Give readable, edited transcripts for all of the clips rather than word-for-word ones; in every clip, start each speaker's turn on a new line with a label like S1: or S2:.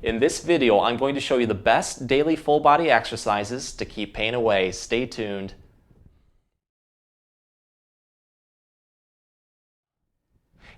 S1: In this video, I'm going to show you the best daily full body exercises to keep pain away. Stay tuned.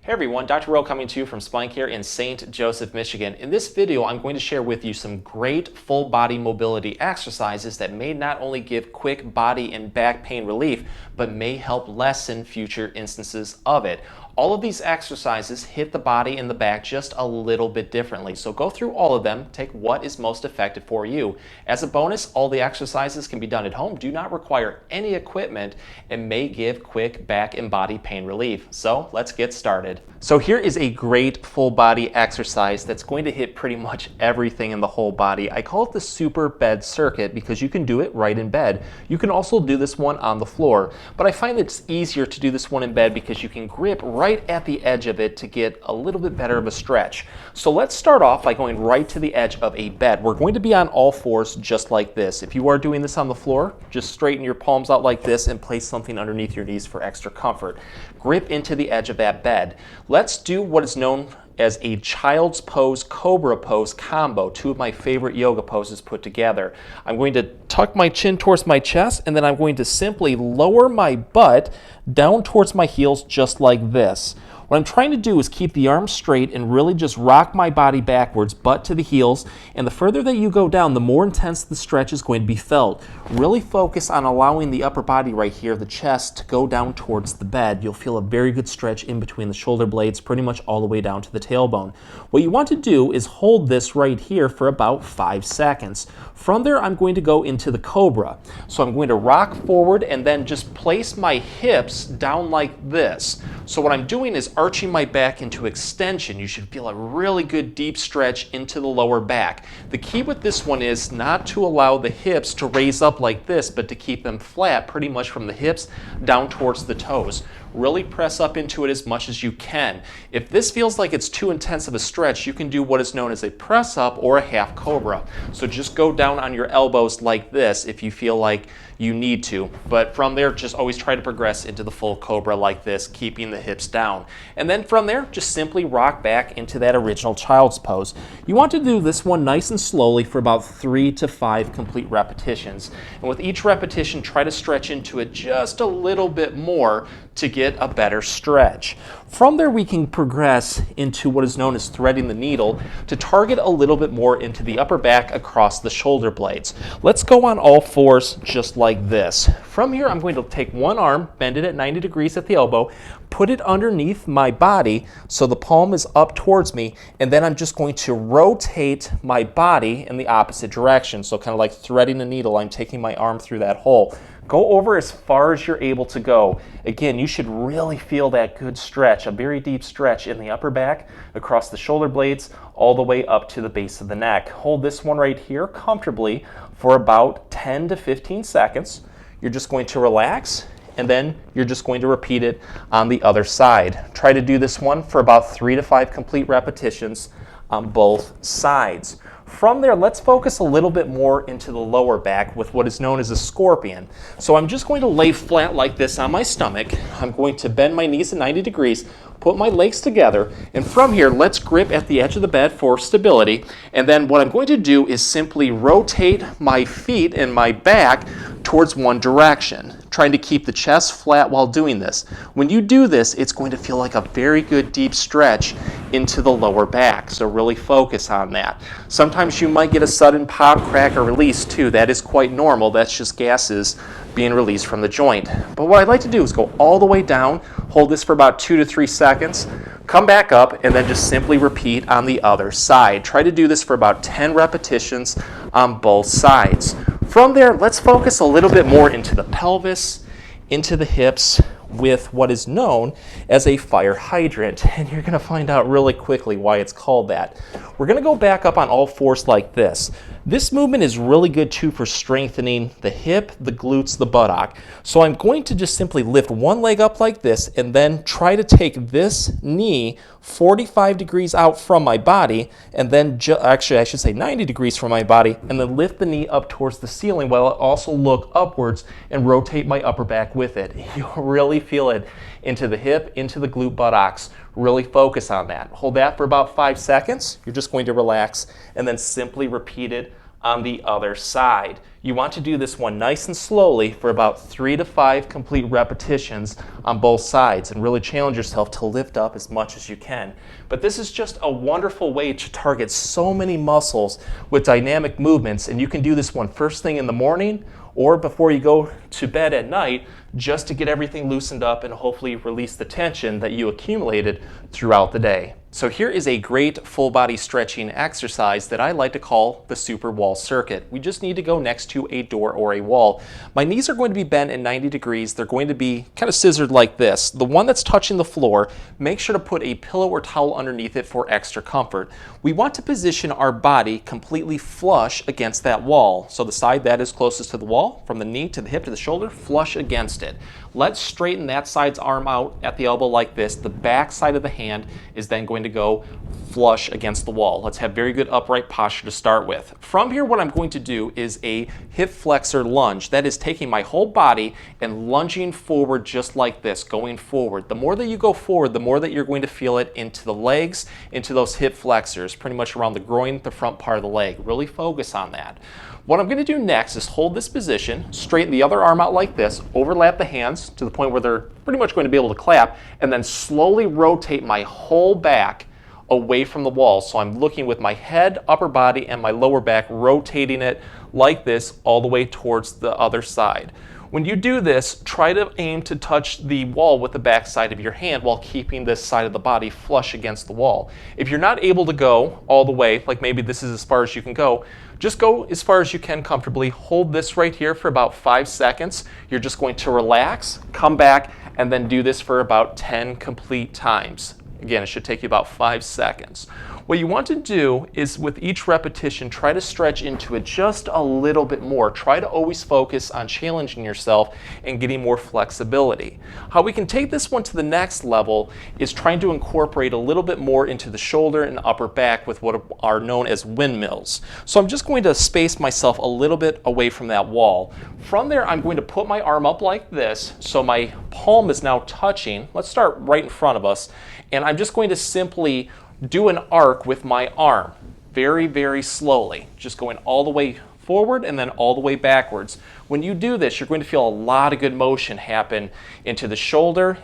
S1: Hey everyone, Dr. Rowe coming to you from SpineCare in St. Joseph, Michigan. In this video, I'm going to share with you some great full body mobility exercises that may not only give quick body and back pain relief, but may help lessen future instances of it. All of these exercises hit the body and the back just a little bit differently. So go through all of them, take what is most effective for you. As a bonus, all the exercises can be done at home, do not require any equipment, and may give quick back and body pain relief. So let's get started. So here is a great full body exercise that's going to hit pretty much everything in the whole body. I call it the super bed circuit because you can do it right in bed. You can also do this one on the floor, but I find it's easier to do this one in bed because you can grip right at the edge of it to get a little bit better of a stretch. So let's start off by going right to the edge of a bed. We're going to be on all fours just like this. If you are doing this on the floor, just straighten your palms out like this and place something underneath your knees for extra comfort. Grip into the edge of that bed. Let's do what is known as a child's pose, cobra pose combo, two of my favorite yoga poses put together. I'm going to tuck my chin towards my chest, and then I'm going to simply lower my butt down towards my heels just like this. What I'm trying to do is keep the arms straight and really just rock my body backwards, butt to the heels, and the further that you go down, the more intense the stretch is going to be felt. Really focus on allowing the upper body right here, the chest, to go down towards the bed. You'll feel a very good stretch in between the shoulder blades, pretty much all the way down to the tailbone. What you want to do is hold this right here for about 5 seconds. From there, I'm going to go into the cobra. So I'm going to rock forward and then just place my hips down like this. So what I'm doing is arching my back into extension. You should feel a really good deep stretch into the lower back. The key with this one is not to allow the hips to raise up like this, but to keep them flat pretty much from the hips down towards the toes. Really press up into it as much as you can. If this feels like it's too intense of a stretch, you can do what is known as a press up or a half cobra. So just go down on your elbows like this if you feel like you need to. But from there, just always try to progress into the full cobra like this, keeping the hips down. And then from there, just simply rock back into that original child's pose. You want to do this one nice and slowly for about 3 to 5 complete repetitions. And with each repetition, try to stretch into it just a little bit more to get a better stretch. From there, we can progress into what is known as threading the needle to target a little bit more into the upper back across the shoulder blades. Let's go on all fours just like this. From here, I'm going to take one arm, bend it at 90 degrees at the elbow, put it underneath my body so the palm is up towards me, and then I'm just going to rotate my body in the opposite direction. So kind of like threading a needle, I'm taking my arm through that hole. Go over as far as you're able to go. Again, you should really feel that good stretch, a very deep stretch in the upper back, across the shoulder blades, all the way up to the base of the neck. Hold this one right here comfortably for about 10 to 15 seconds. You're just going to relax, and then you're just going to repeat it on the other side. Try to do this one for about 3 to 5 complete repetitions on both sides. From there, let's focus a little bit more into the lower back with what is known as a scorpion. So I'm just going to lay flat like this on my stomach. I'm going to bend my knees at 90 degrees, put my legs together, and from here, let's grip at the edge of the bed for stability. And then what I'm going to do is simply rotate my feet and my back towards one direction, trying to keep the chest flat while doing this. When you do this, it's going to feel like a very good deep stretch into the lower back, so really focus on that. Sometimes you might get a sudden pop, crack, or release too. That is quite normal. That's just gases being released from the joint. But what I'd like to do is go all the way down, hold this for about 2 to 3 seconds, come back up, and then just simply repeat on the other side. Try to do this for about 10 repetitions on both sides. From there, let's focus a little bit more into the pelvis, into the hips, with what is known as a fire hydrant, and you're going to find out really quickly why it's called that. We're going to go back up on all fours like this. This movement is really good too for strengthening the hip, the glutes, the buttock. So I'm going to just simply lift one leg up like this and then try to take this knee 45 degrees out from my body, and then actually I should say 90 degrees from my body, and then lift the knee up towards the ceiling while I also look upwards and rotate my upper back with it. You'll really feel it into the hip, into the glute buttocks. Really focus on that. Hold that for about 5 seconds. You're just going to relax and then simply repeat it on the other side. You want to do this one nice and slowly for about 3 to 5 complete repetitions on both sides, and really challenge yourself to lift up as much as you can. But this is just a wonderful way to target so many muscles with dynamic movements, and you can do this one first thing in the morning or before you go to bed at night, just to get everything loosened up and hopefully release the tension that you accumulated throughout the day. So here is a great full body stretching exercise that I like to call the super wall circuit. We just need to go next to a door or a wall. My knees are going to be bent at 90 degrees. They're going to be kind of scissored like this. The one that's touching the floor, make sure to put a pillow or towel underneath it for extra comfort. We want to position our body completely flush against that wall. So the side that is closest to the wall, from the knee to the hip to the shoulder, flush against it. Let's straighten that side's arm out at the elbow like this. The back side of the hand is then going to go flush against the wall. Let's have very good upright posture to start with. From here, what I'm going to do is a hip flexor lunge. That is taking my whole body and lunging forward just like this, going forward. The more that you go forward, the more that you're going to feel it into the legs, into those hip flexors, pretty much around the groin, the front part of the leg. Really focus on that. What I'm going to do next is hold this position, straighten the other arm out like this, overlap the hands to the point where they're pretty much going to be able to clap, and then slowly rotate my whole back away from the wall. So I'm looking with my head, upper body, and my lower back, rotating it like this all the way towards the other side. When you do this, try to aim to touch the wall with the back side of your hand while keeping this side of the body flush against the wall. If you're not able to go all the way, like maybe this is as far as you can go, just go as far as you can comfortably. Hold this right here for about 5 seconds. You're just going to relax, come back, and then do this for about 10 complete times. Again, it should take you about 5 seconds. What you want to do is with each repetition, try to stretch into it just a little bit more. Try to always focus on challenging yourself and getting more flexibility. How we can take this one to the next level is trying to incorporate a little bit more into the shoulder and upper back with what are known as windmills. So I'm just going to space myself a little bit away from that wall. From there, I'm going to put my arm up like this, so my palm is now touching. Let's start right in front of us, and I'm just going to simply do an arc with my arm, very, very slowly, just going all the way forward and then all the way backwards. When you do this, you're going to feel a lot of good motion happen into the shoulder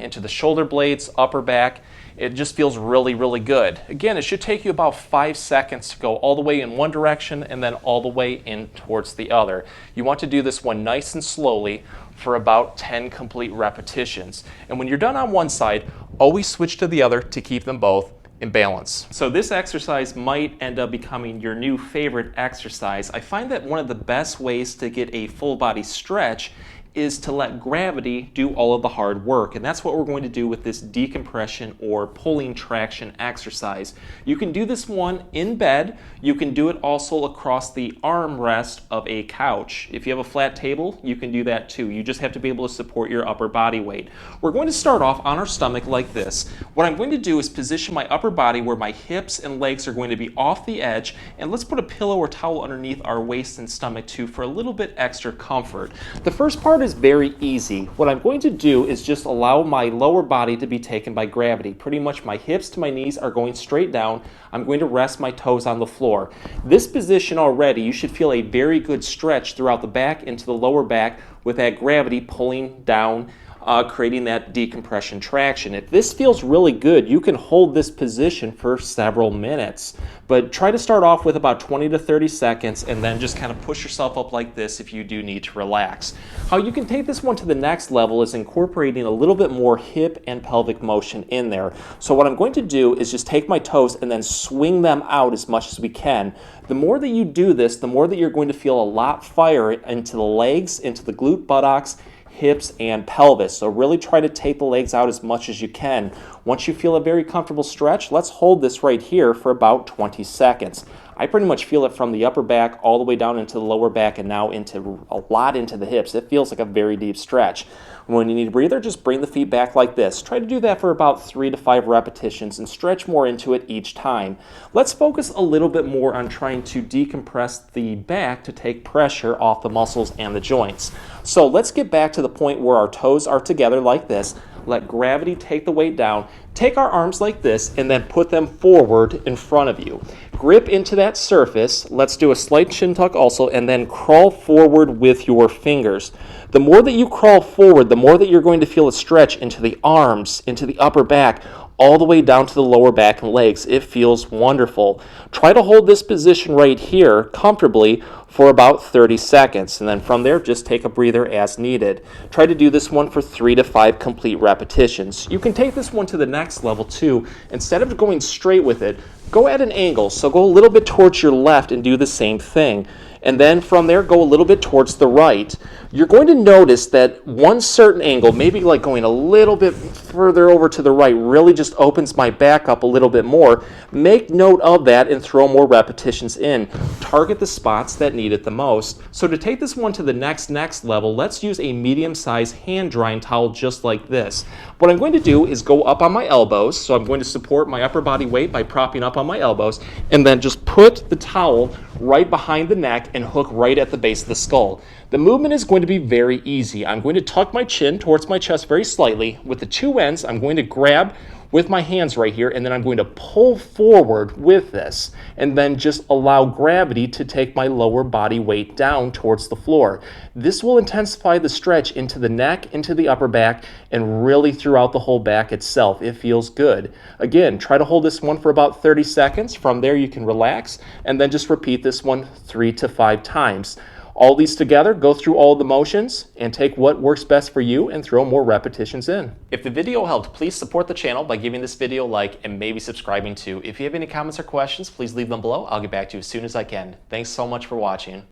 S1: blades, upper back. It just feels really, really good. Again, it should take you about 5 seconds to go all the way in one direction and then all the way in towards the other. You want to do this one nice and slowly for about 10 complete repetitions. And when you're done on one side, always switch to the other to keep them both in balance. So this exercise might end up becoming your new favorite exercise. I find that one of the best ways to get a full body stretch is to let gravity do all of the hard work. And that's what we're going to do with this decompression or pulling traction exercise. You can do this one in bed. You can do it also across the armrest of a couch. If you have a flat table, you can do that too. You just have to be able to support your upper body weight. We're going to start off on our stomach like this. What I'm going to do is position my upper body where my hips and legs are going to be off the edge, and let's put a pillow or towel underneath our waist and stomach too for a little bit extra comfort. The first part is very easy. What I'm going to do is just allow my lower body to be taken by gravity. Pretty much my hips to my knees are going straight down. I'm going to rest my toes on the floor. This position already, you should feel a very good stretch throughout the back into the lower back with that gravity pulling down, creating that decompression traction. If this feels really good, you can hold this position for several minutes. But try to start off with about 20 to 30 seconds and then just kind of push yourself up like this if you do need to relax. How you can take this one to the next level is incorporating a little bit more hip and pelvic motion in there. So what I'm going to do is just take my toes and then swing them out as much as we can. The more that you do this, the more that you're going to feel a lot fire into the legs, into the glute buttocks, hips, and pelvis. So really try to take the legs out as much as you can. Once you feel a very comfortable stretch, let's hold this right here for about 20 seconds. I pretty much feel it from the upper back all the way down into the lower back and now into a lot into the hips. It feels like a very deep stretch. When you need a breather, just bring the feet back like this. Try to do that for about 3 to 5 repetitions and stretch more into it each time. Let's focus a little bit more on trying to decompress the back to take pressure off the muscles and the joints. So let's get back to the point where our toes are together like this. let gravity take the weight down. Take our arms like this and then put them forward in front of you. Grip into that surface. Let's do a slight chin tuck also, and then crawl forward with your fingers. The more that you crawl forward, the more that you're going to feel a stretch into the arms, into the upper back, all the way down to the lower back and legs. It feels wonderful. Try to hold this position right here comfortably for about 30 seconds, and then from there just take a breather as needed. Try to do this one for 3 to 5 complete repetitions. You can take this one to the next level too. Instead of going straight with it, go at an angle. So go a little bit towards your left and do the same thing. And then from there, go a little bit towards the right. You're going to notice that one certain angle, maybe like going a little bit further over to the right, really just opens my back up a little bit more. Make note of that and throw more repetitions in. Target the spots that need it the most. So to take this one to the next level, let's use a medium-sized hand drying towel just like this. What I'm going to do is go up on my elbows. So I'm going to support my upper body weight by propping up on my elbows, and then just put the towel right behind the neck and hook right at the base of the skull. The movement is going to be very easy. I'm going to tuck my chin towards my chest very slightly. With the two ends, I'm going to grab with my hands right here, and then I'm going to pull forward with this, and then just allow gravity to take my lower body weight down towards the floor. This will intensify the stretch into the neck, into the upper back, and really throughout the whole back itself. It feels good. Again, try to hold this one for about 30 seconds. From there, you can relax, and then just repeat this one 3 to 5 times. All these together, go through all the motions and take what works best for you and throw more repetitions in. If the video helped, please support the channel by giving this video a like and maybe subscribing too. If you have any comments or questions, please leave them below. I'll get back to you as soon as I can. Thanks so much for watching.